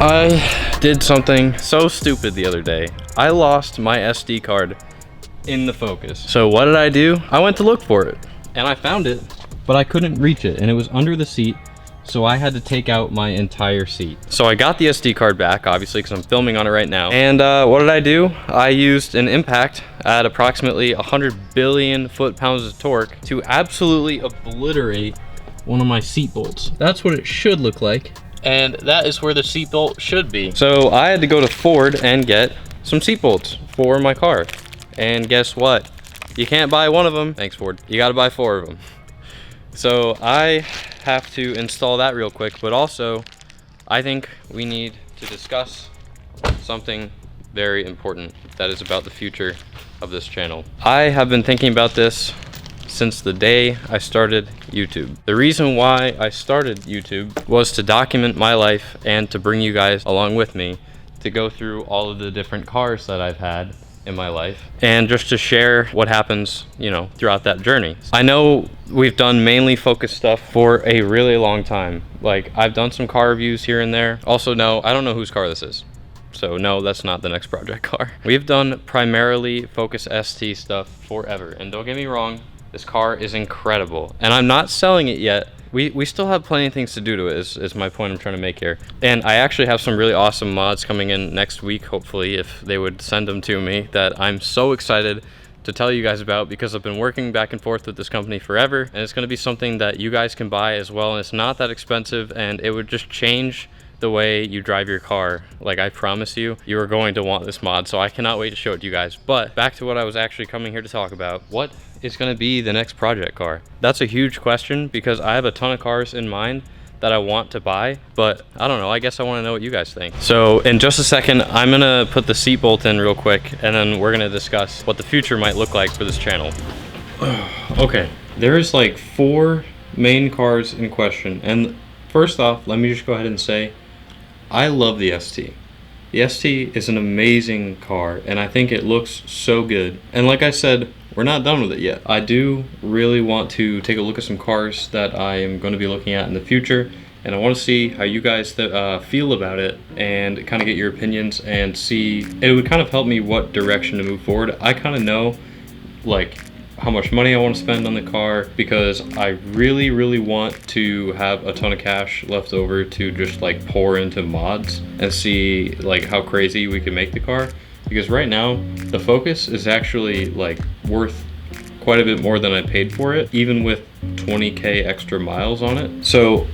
I did something so stupid the other day. I lost my SD card in the Focus. So what did I do? I went to look for it and I found it, but I couldn't reach it and it was under the seat. So I had to take out my entire seat. So I got the SD card back, obviously, because I'm filming on it right now. And what did I do? I used an impact at approximately 100 billion foot-pounds of torque to absolutely obliterate one of my seat bolts. That's what it should look like. And that is where the seat bolt should be. So I had to go to Ford and get some seat bolts for my car. And guess what? You can't buy one of them. Thanks, Ford. You gotta buy 4 of them. So I have to install that real quick, but also I think we need to discuss something very important that is about the future of this channel. I have been thinking about this since the day I started YouTube. The reason why I started YouTube was to document my life and to bring you guys along with me to go through all of the different cars that I've had in my life and just to share what happens, you know, throughout that journey. I know we've done mainly Focus stuff for a really long time. Like, I've done some car reviews here and there. Also, no, I don't know whose car this is. So no, that's not the next project car. We've done primarily Focus ST stuff forever. And don't get me wrong, this car is incredible. And I'm not selling it yet. We still have plenty of things to do to it, is my point I'm trying to make here. And I actually have some really awesome mods coming in next week, hopefully, if they would send them to me, that I'm so excited to tell you guys about, because I've been working back and forth with this company forever, and it's going to be something that you guys can buy as well, and it's not that expensive, and it would just change the way you drive your car. Like, I promise you, you are going to want this mod, so I cannot wait to show it to you guys. But back to what I was actually coming here to talk about. What is going to be the next project car? That's a huge question, because I have a ton of cars in mind that I want to buy, but I don't know, I guess I want to know what you guys think. So in just a second, I'm gonna put the seat bolt in real quick, and then we're gonna discuss what the future might look like for this channel. Okay, there's like 4 main cars in question, and first off, let me just go ahead and say I love the ST. The ST is an amazing car, and I think it looks so good. And like I said, we're not done with it yet. I do really want to take a look at some cars that I am going to be looking at in the future, and I want to see how you guys feel about it and kind of get your opinions and see. It would kind of help me what direction to move forward. I kind of know like how much money I want to spend on the car, because I really want to have a ton of cash left over to just like pour into mods and see like how crazy we can make the car. Because right now the Focus is actually like worth quite a bit more than I paid for it, even with 20k extra miles on it. So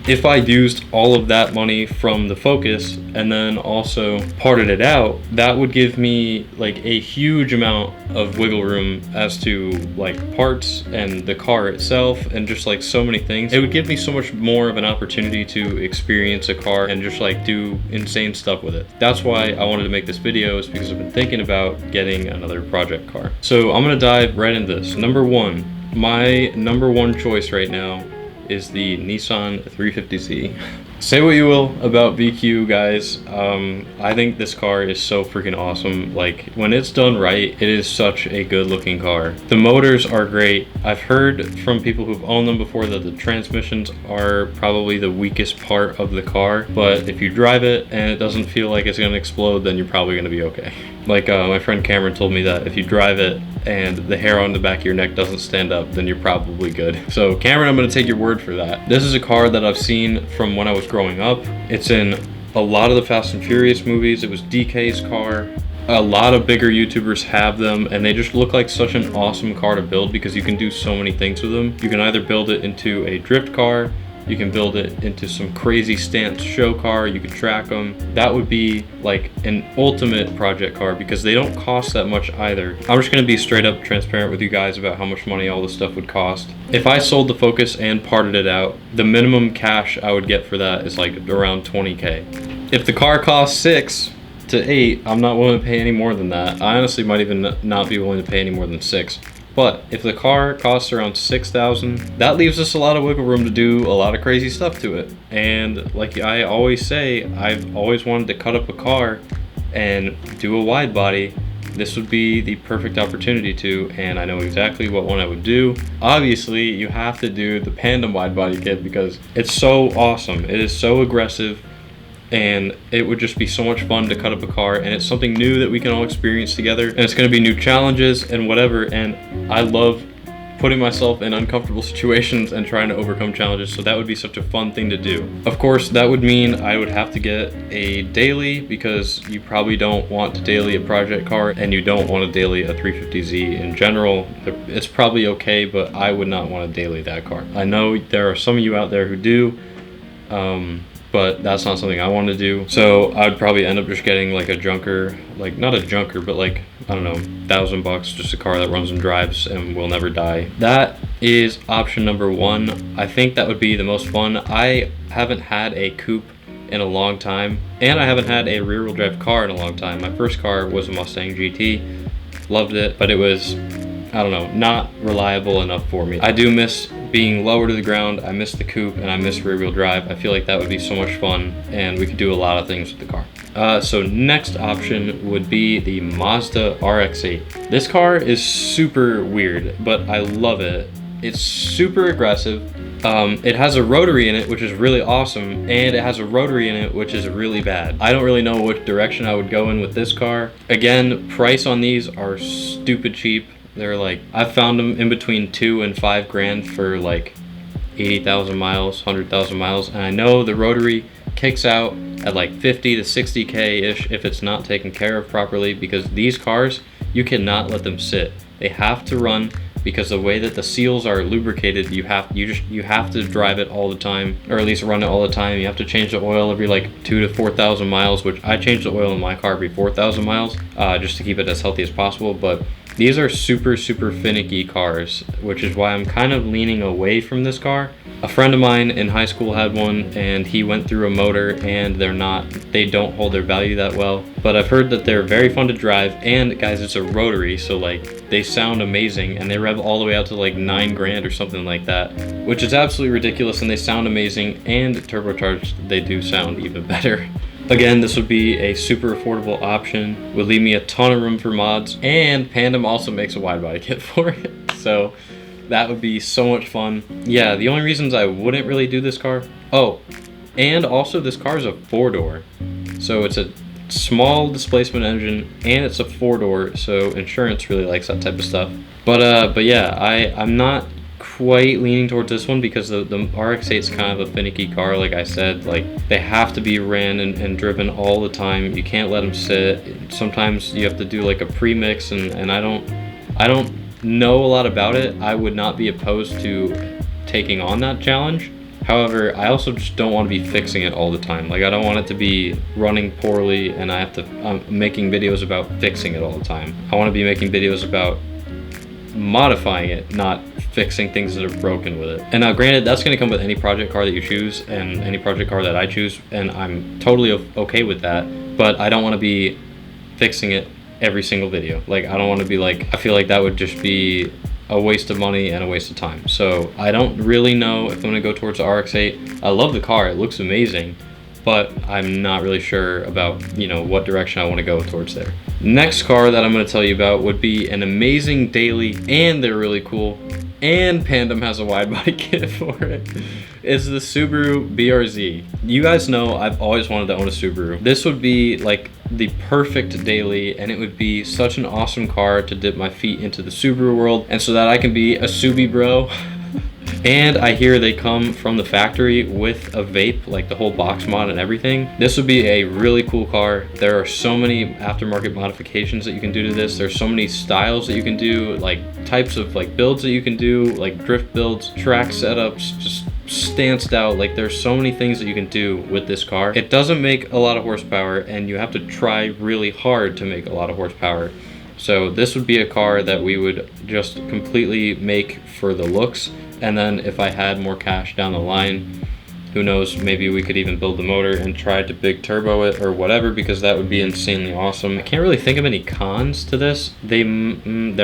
if I used all of that money from the Focus and then also parted it out, that would give me like a huge amount of wiggle room as to like parts and the car itself and just like so many things. It would give me so much more of an opportunity to experience a car and just like do insane stuff with it. That's why I wanted to make this video, is because I've been thinking about getting another project car. So I'm gonna dive right into this. Number 1, my number 1 choice right now is the Nissan 350Z. Say what you will about VQ, guys. I think this car is so freaking awesome. Like, when it's done right, it is such a good looking car. The motors are great. I've heard from people who've owned them before that the transmissions are probably the weakest part of the car, but if you drive it and it doesn't feel like it's gonna explode, then you're probably gonna be okay. Like my friend Cameron told me that if you drive it and the hair on the back of your neck doesn't stand up, then you're probably good. So Cameron, I'm gonna take your word for that. This is a car that I've seen from when I was growing up. It's in a lot of the Fast and Furious movies. It was DK's car. A lot of bigger YouTubers have them, and they just look like such an awesome car to build because you can do so many things with them. You can either build it into a drift car, you can build it into some crazy stance show car, you can track them. That would be like an ultimate project car because they don't cost that much either. I'm just gonna be straight up transparent with you guys about how much money all this stuff would cost. If I sold the Focus and parted it out, the minimum cash I would get for that is like around 20k. If the car costs 6 to 8, I'm not willing to pay any more than that. I honestly might even not be willing to pay any more than 6. But if the car costs around 6,000, that leaves us a lot of wiggle room to do a lot of crazy stuff to it. And like I always say, I've always wanted to cut up a car and do a wide body. This would be the perfect opportunity to, and I know exactly what one I would do. Obviously, you have to do the Pandem wide body kit because it's so awesome. It is so aggressive. and it would just be so much fun to cut up a car, and it's something new that we can all experience together, and it's going to be new challenges and whatever, and I love putting myself in uncomfortable situations and trying to overcome challenges, so that would be such a fun thing to do. Of course, that would mean I would have to get a daily, because you probably don't want to daily a project car, and you don't want to daily a 350Z in general. It's probably okay, but I would not want to daily that car. I know there are some of you out there who do, but that's not something I want to do. So I'd probably end up just getting like a junker, like not a junker, but like, I don't know, $1,000, just a car that runs and drives and will never die. That is option number one. I think that would be the most fun. I haven't had a coupe in a long time, and I haven't had a rear wheel drive car in a long time. My first car was a Mustang GT, loved it, but it was, I don't know, not reliable enough for me. I do miss being lower to the ground. I miss the coupe, and I miss rear wheel drive. I feel like that would be so much fun, and we could do a lot of things with the car. So next option would be the Mazda RX8. This car is super weird, but I love it. It's super aggressive. It has a rotary in it, which is really awesome, and it has a rotary in it, which is really bad. I don't really know which direction I would go in with this car. Again, price on these are stupid cheap. They're like, I've found them in between $2,000 and $5,000 for like 80,000 miles, 100,000 miles. And I know the rotary kicks out at like 50 to 60K-ish if it's not taken care of properly, because these cars, you cannot let them sit. They have to run, because the way that the seals are lubricated, you have to drive it all the time, or at least run it all the time. You have to change the oil every like 2,000 to 4,000 miles, which I change the oil in my car every 4,000 miles, just to keep it as healthy as possible. But these are super finicky cars, which is why I'm kind of leaning away from this car. A friend of mine in high school had one, and he went through a motor, and they don't hold their value that well. But I've heard that they're very fun to drive, and guys, it's a rotary, so like they sound amazing, and they rev all the way out to like $9,000 or something like that, which is absolutely ridiculous, and they sound amazing, and turbocharged, they do sound even better. Again, this would be a super affordable option, would leave me a ton of room for mods, and Pandem also makes a wide body kit for it, so that would be so much fun. Yeah, the only reasons I wouldn't really do this car, oh, and also this car is a 4-door, so it's a small displacement engine, and it's a 4-door, so insurance really likes that type of stuff. But yeah, I'm not quite leaning towards this one, because the RX8 is kind of a finicky car. Like I said, like they have to be ran and driven all the time. You can't let them sit. Sometimes you have to do like a pre-mix, and I don't know a lot about it. I would not be opposed to taking on that challenge. However, I also just don't want to be fixing it all the time. Like, I don't want it to be running poorly and I'm making videos about fixing it all the time. I want to be making videos about modifying it, not fixing things that are broken with it. And now granted, that's going to come with any project car that you choose, and any project car that I choose, and I'm totally okay with that, but I don't want to be fixing it every single video. Like, I don't want to be like, I feel like that would just be a waste of money and a waste of time. So I don't really know if I'm going to go towards the RX8. I love the car, it looks amazing, but I'm not really sure about, you know, what direction I want to go towards there. Next car that I'm going to tell you about would be an amazing daily, and they're really cool, and Pandem has a wide body kit for it. It's the Subaru BRZ. You guys know I've always wanted to own a Subaru. This would be like the perfect daily, and it would be such an awesome car to dip my feet into the Subaru world, and so that I can be a Subi bro. And I hear they come from the factory with a vape, like the whole box mod and everything. This would be a really cool car. There are so many aftermarket modifications that you can do to this. There's so many styles that you can do, like types of like builds that you can do, like drift builds, track setups, just stanced out. Like, there's so many things that you can do with this car. It doesn't make a lot of horsepower, and you have to try really hard to make a lot of horsepower. So this would be a car that we would just completely make for the looks. And then if I had more cash down the line, who knows, maybe we could even build the motor and try to big turbo it or whatever, because that would be insanely awesome. I can't really think of any cons to this. They're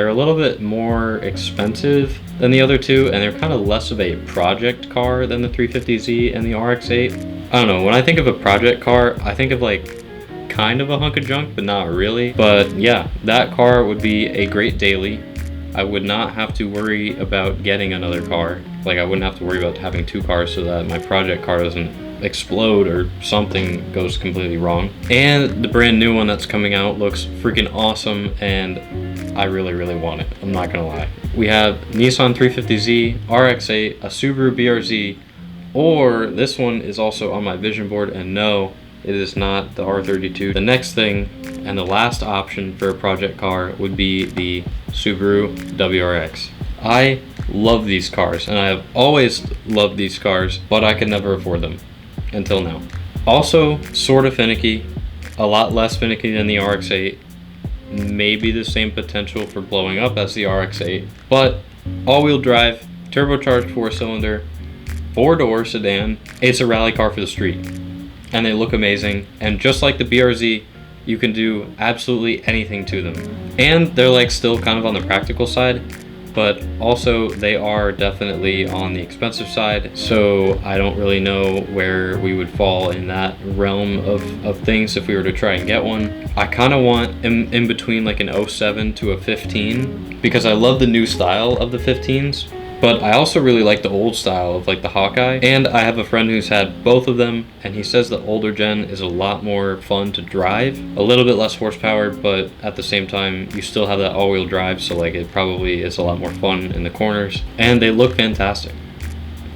a little bit more expensive than the other two, and they're kind of less of a project car than the 350Z and the RX8. I don't know, when I think of a project car, I think of like kind of a hunk of junk, but not really. But yeah, that car would be a great daily. I would not have to worry about getting another car. Like, I wouldn't have to worry about having two cars, so that my project car doesn't explode or something goes completely wrong. And the brand new one that's coming out looks freaking awesome, and I really want it. I'm not gonna lie. We have Nissan 350Z, RX8, a Subaru BRZ, or this one is also on my vision board, and no, it is not the R32. The next thing and the last option for a project car would be the Subaru WRX. I love these cars, and I have always loved these cars, but I could never afford them until now. Also, sort of finicky, a lot less finicky than the RX8, maybe the same potential for blowing up as the RX8, but all-wheel drive, turbocharged 4-cylinder, 4-door sedan. It's a rally car for the street, and they look amazing. And just like the BRZ, you can do absolutely anything to them. And they're like still kind of on the practical side, but also they are definitely on the expensive side. So I don't really know where we would fall in that realm of things if we were to try and get one. I kind of want in between like an 07 to a 15, because I love the new style of the 15s. But I also really like the old style of like the Hawkeye. And I have a friend who's had both of them, and he says the older gen is a lot more fun to drive. A little bit less horsepower, but at the same time, you still have that all-wheel drive, so like it probably is a lot more fun in the corners. And they look fantastic.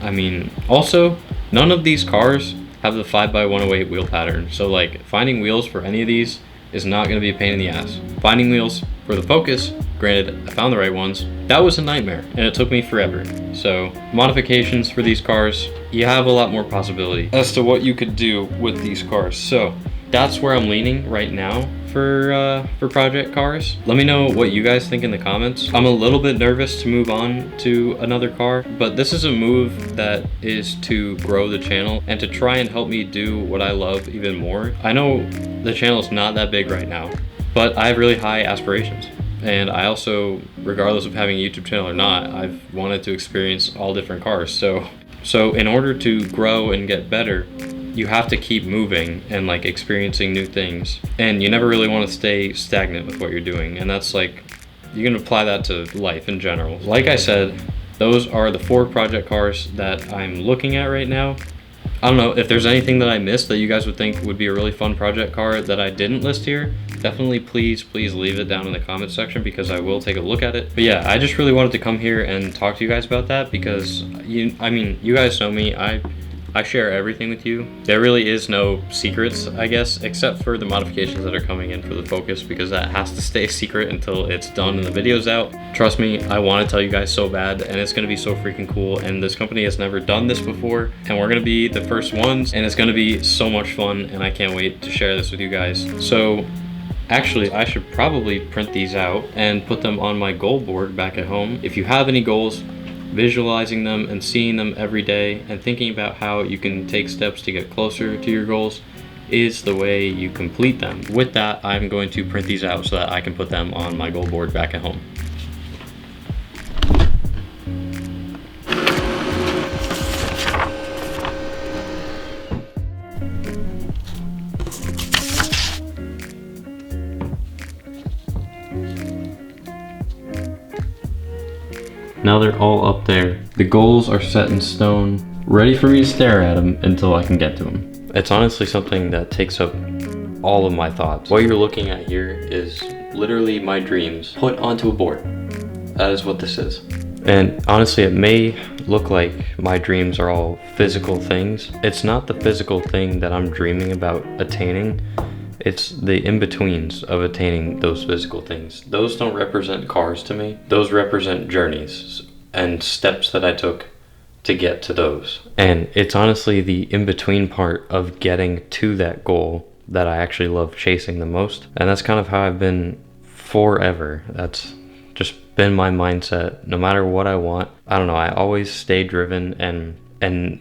I mean, also, none of these cars have the 5x108 wheel pattern. So like finding wheels for any of these is not going to be a pain in the ass. Finding wheels for the Focus, granted, I found the right ones, that was a nightmare, and it took me forever. So modifications for these cars, you have a lot more possibility as to what you could do with these cars. So that's where I'm leaning right now for project cars. Let me know what you guys think in the comments. I'm a little bit nervous to move on to another car, but this is a move that is to grow the channel and to try and help me do what I love even more. I know the channel is not that big right now, but I have really high aspirations. And I also, regardless of having a YouTube channel or not, I've wanted to experience all different cars. So in order to grow and get better, you have to keep moving and like experiencing new things. And you never really want to stay stagnant with what you're doing. And that's like, you can apply that to life in general. Like I said, those are the 4 project cars that I'm looking at right now. I don't know if there's anything that I missed that you guys would think would be a really fun project car that I didn't list here. Definitely please leave it down in the comment section, because I will take a look at it. But yeah, I just really wanted to come here and talk to you guys about that, because you guys know me. I share everything with you. There really is no secrets, I guess, except for the modifications that are coming in for the Focus, because that has to stay secret until it's done and the video's out. Trust me, I want to tell you guys so bad, and it's going to be so freaking cool. And this company has never done this before, and we're going to be the first ones, and it's going to be so much fun, and I can't wait to share this with you guys. So actually, I should probably print these out and put them on my goal board back at home. If you have any goals, visualizing them and seeing them every day and thinking about how you can take steps to get closer to your goals is the way you complete them. With that, I'm going to print these out so that I can put them on my goal board back at home. Now they're all up there. The goals are set in stone, ready for me to stare at them until I can get to them. It's honestly something that takes up all of my thoughts. What you're looking at here is literally my dreams put onto a board. That is what this is. And honestly, it may look like my dreams are all physical things. It's not the physical thing that I'm dreaming about attaining. It's the in-betweens of attaining those physical things. Those don't represent cars to me. Those represent journeys and steps that I took to get to those. And it's honestly the in-between part of getting to that goal that I actually love chasing the most. And that's kind of how I've been forever. That's just been my mindset. No matter what I want, I don't know, I always stay driven and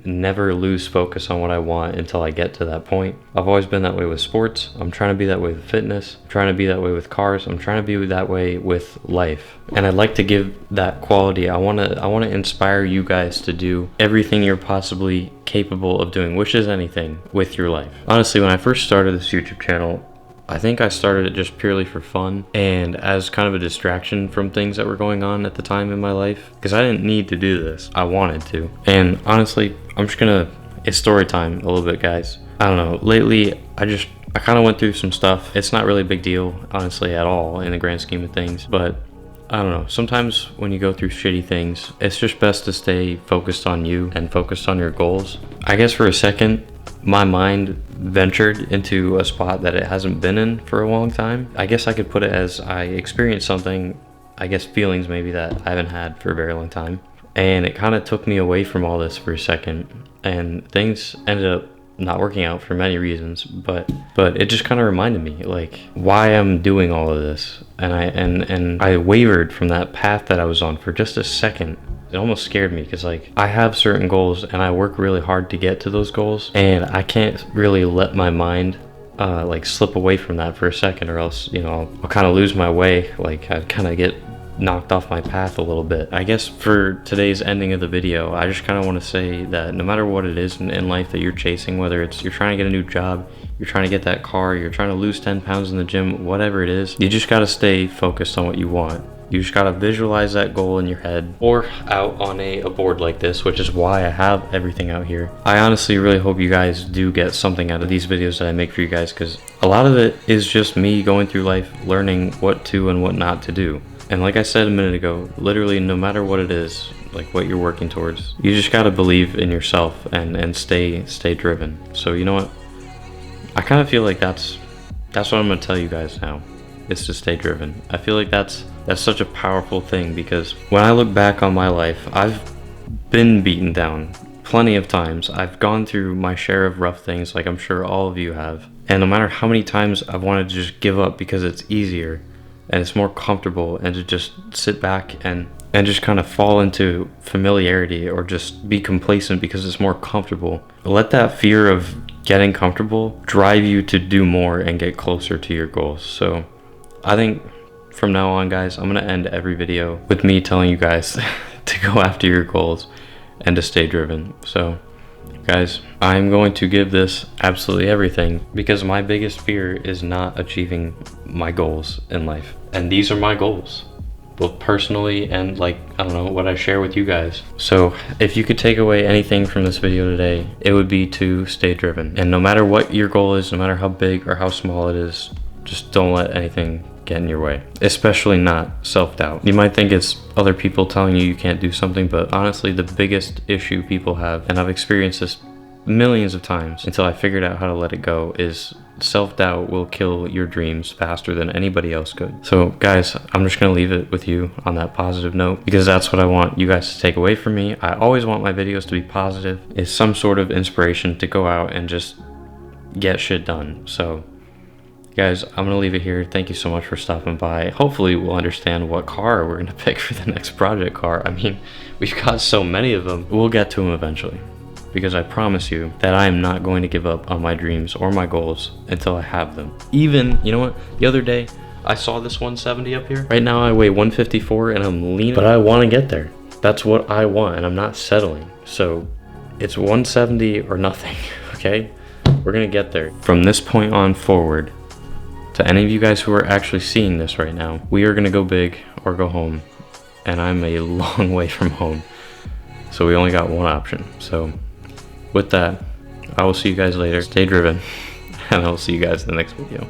never lose focus on what I want until I get to that point. I've always been that way with sports. I'm trying to be that way with fitness. I'm trying to be that way with cars. I'm trying to be that way with life. And I'd like to give that quality. I want to inspire you guys to do everything you're possibly capable of doing, which is anything, with your life. Honestly, when I first started this YouTube channel, I think I started it just purely for fun and as kind of a distraction from things that were going on at the time in my life, because I didn't need to do this. I wanted to. And honestly, I'm just gonna it's story time a little bit, guys. I don't know, lately I kind of went through some stuff. It's not really a big deal, honestly, at all in the grand scheme of things, but I don't know, sometimes when you go through shitty things, it's just best to stay focused on you and focused on your goals. I guess for a second, my mind ventured into a spot that it hasn't been in for a long time. I guess I could put it as I experienced something, I guess feelings maybe, that I haven't had for a very long time. And it kind of took me away from all this for a second. And things ended up not working out for many reasons, but it just kind of reminded me like why I'm doing all of this. And I wavered from that path that I was on for just a second. It almost scared me because like I have certain goals and I work really hard to get to those goals, and I can't really let my mind like slip away from that for a second, or else, you know, I'll kind of lose my way. Like I kind of get knocked off my path a little bit. I guess for today's ending of the video, I just kind of want to say that no matter what it is in life that you're chasing, whether it's you're trying to get a new job, you're trying to get that car, you're trying to lose 10 pounds in the gym, whatever it is, you just got to stay focused on what you want. You just got to visualize that goal in your head or out on a board like this, which is why I have everything out here. I honestly really hope you guys do get something out of these videos that I make for you guys, because a lot of it is just me going through life learning what to and what not to do. And like I said a minute ago, literally no matter what it is, like what you're working towards, you just gotta believe in yourself and stay driven. So you know what? I kind of feel like that's what I'm gonna tell you guys now, is to stay driven. I feel like that's such a powerful thing, because when I look back on my life, I've been beaten down plenty of times. I've gone through my share of rough things, like I'm sure all of you have. And no matter how many times I've wanted to just give up because it's easier and it's more comfortable, and to just sit back and just kind of fall into familiarity or just be complacent because it's more comfortable. Let that fear of getting comfortable drive you to do more and get closer to your goals. So I think from now on, guys, I'm gonna end every video with me telling you guys to go after your goals and to stay driven. So guys, I'm going to give this absolutely everything, because my biggest fear is not achieving my goals in life. And these are my goals, both personally and like, I don't know, what I share with you guys. So if you could take away anything from this video today, it would be to stay driven. And no matter what your goal is, no matter how big or how small it is, just don't let anything get in your way, especially not self-doubt. You might think it's other people telling you you can't do something, but honestly, the biggest issue people have, and I've experienced this millions of times until I figured out how to let it go, is self-doubt will kill your dreams faster than anybody else could. So guys, I'm just gonna leave it with you on that positive note, because that's what I want you guys to take away from me. I always want my videos to be positive, is some sort of inspiration to go out and just get shit done. So guys, I'm gonna leave it here. Thank you so much for stopping by. Hopefully we'll understand what car we're gonna pick for the next project car. I mean, we've got so many of them. We'll get to them eventually, because I promise you that I am not going to give up on my dreams or my goals until I have them. Even, you know what, the other day I saw this 170 up here. Right now I weigh 154 and I'm lean, but I want to get there. That's what I want, and I'm not settling. So it's 170 or nothing. Okay, we're gonna get there. From this point on forward, to any of you guys who are actually seeing this right now, we are gonna go big or go home, and I'm a long way from home, so we only got one option. So with that, I will see you guys later. Stay driven, and I will see you guys in the next video.